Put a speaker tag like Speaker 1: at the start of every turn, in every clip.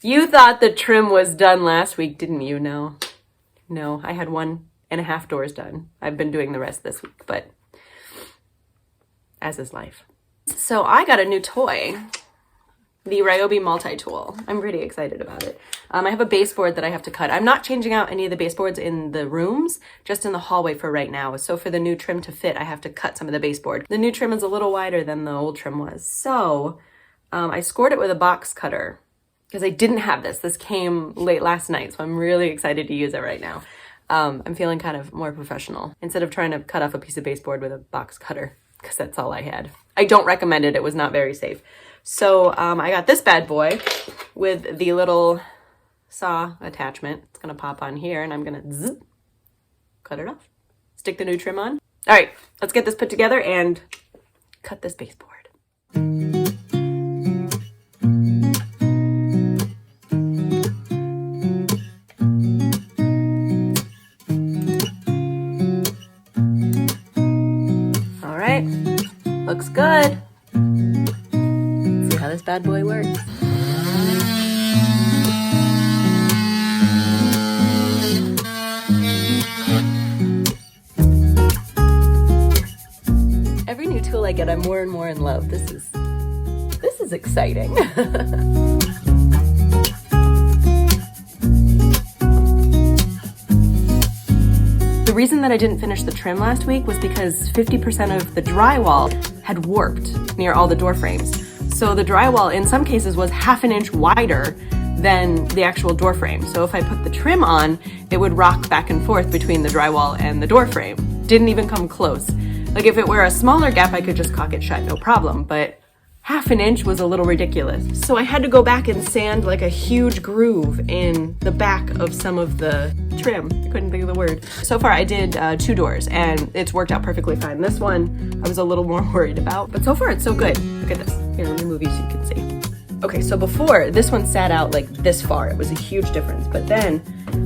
Speaker 1: You thought the trim was done last week, didn't you? No. No, I had 1.5 doors done. I've been doing the rest this week, but as is life. So I got a new toy, the Ryobi Multitool. I'm pretty excited about it. I have a baseboard that I have to cut. I'm not changing out any of the baseboards in the rooms, just in the hallway for right now. So for the new trim to fit, I have to cut some of the baseboard. The new trim is a little wider than the old trim was. So I scored it with a box cutter because I didn't have this. This came late last night, so I'm really excited to use it right now. I'm feeling kind of more professional instead of trying to cut off a piece of baseboard with a box cutter because that's all I had. I don't recommend it. It was not very safe. So I got this bad boy with the little saw attachment. It's going to pop on here and I'm going to zip, cut it off. Stick the new trim on. All right, let's get this put together and cut this baseboard. All right, looks good. Let's see how this bad boy works. Every new tool I get, I'm more and more in love. This is exciting. The reason that I didn't finish the trim last week was because 50% of the drywall had warped near all the door frames. So the drywall in some cases was 1/2 inch wider than the actual door frame. So if I put the trim on, it would rock back and forth between the drywall and the door frame. Didn't even come close. Like if it were a smaller gap, I could just caulk it shut, no problem. But 1/2 inch was a little ridiculous. So I had to go back and sand like a huge groove in the back of some of the trim. I couldn't think of the word. So far I did 2 doors and it's worked out perfectly fine. This one I was a little more worried about, but so far it's so good. Look at this. Here, let me move you so you can see. Okay, so before, this one sat out like this far. It was a huge difference. But then,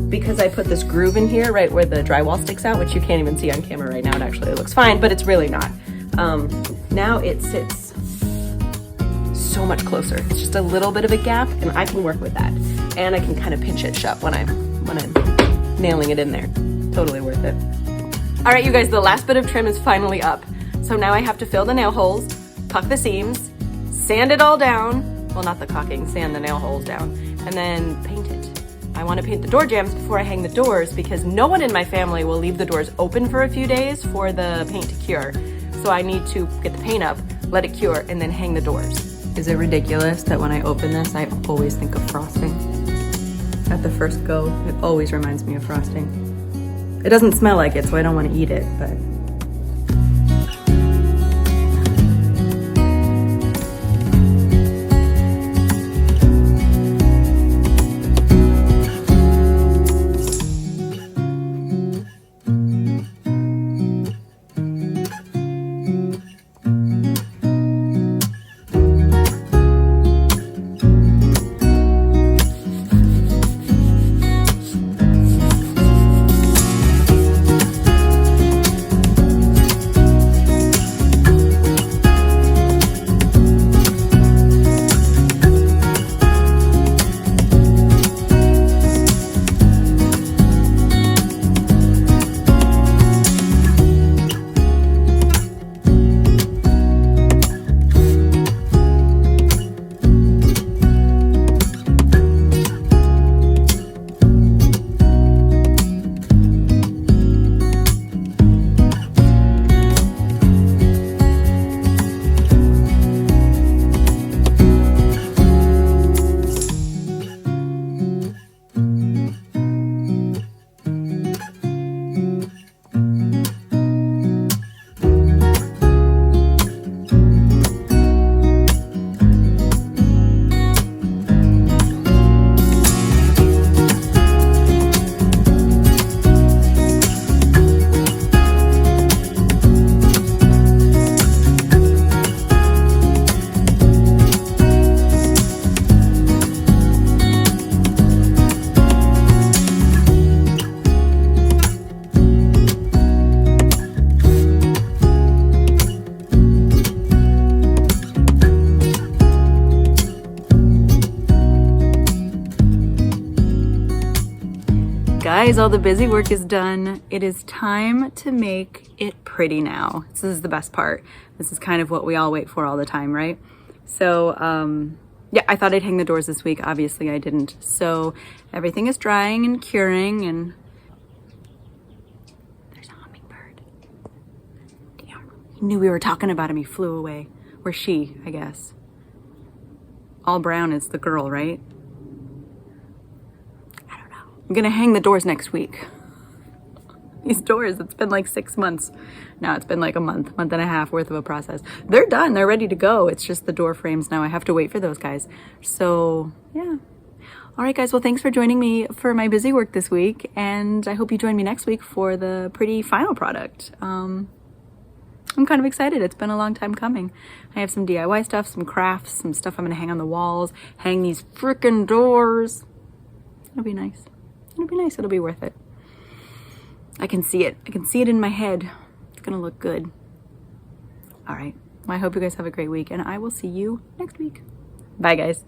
Speaker 1: because I put this groove in here, right where the drywall sticks out, which you can't even see on camera right now, it actually looks fine, but it's really not. Now it sits so much closer. It's just a little bit of a gap, and I can work with that. And I can kind of pinch it shut when I'm nailing it in there. Totally worth it. All right, you guys, the last bit of trim is finally up. So now I have to fill the nail holes, caulk the seams, sand it all down. Well, not the caulking, sand the nail holes down, and then paint it. I want to paint the door jambs before I hang the doors because no one in my family will leave the doors open for a few days for the paint to cure. So I need to get the paint up, let it cure, and then hang the doors. Is it ridiculous that when I open this, I always think of frosting? At the first go, it always reminds me of frosting. It doesn't smell like it, so I don't want to eat it, but
Speaker 2: Guys, all the busy work is done. It is time to make it pretty now. This is the best part. This is kind of what we all wait for all the time, right? So, yeah, I thought I'd hang the doors this week. Obviously, I didn't. So everything is drying and curing, and there's a hummingbird. Damn. He knew we were talking about him. He flew away. Or she, I guess. All brown is the girl, right? I don't know. I'm gonna hang the doors next week. These doors, it's been like 6 months. Now it's been like a month and a half worth of a process. They're done, they're ready to go. It's just the door frames now. I have to wait for those guys. So yeah. All right guys, well thanks for joining me for my busy work this week. And I hope you join me next week for the pretty final product. I'm kind of excited. It's been a long time coming. I have some DIY stuff, some crafts, some stuff I'm gonna hang on the walls, hang these frickin' doors. It'll be nice. It'll be nice, it'll be worth it. I can see it. I can see it in my head. It's gonna look good. All right. Well, I hope you guys have a great week, and I will see you next week. Bye, guys.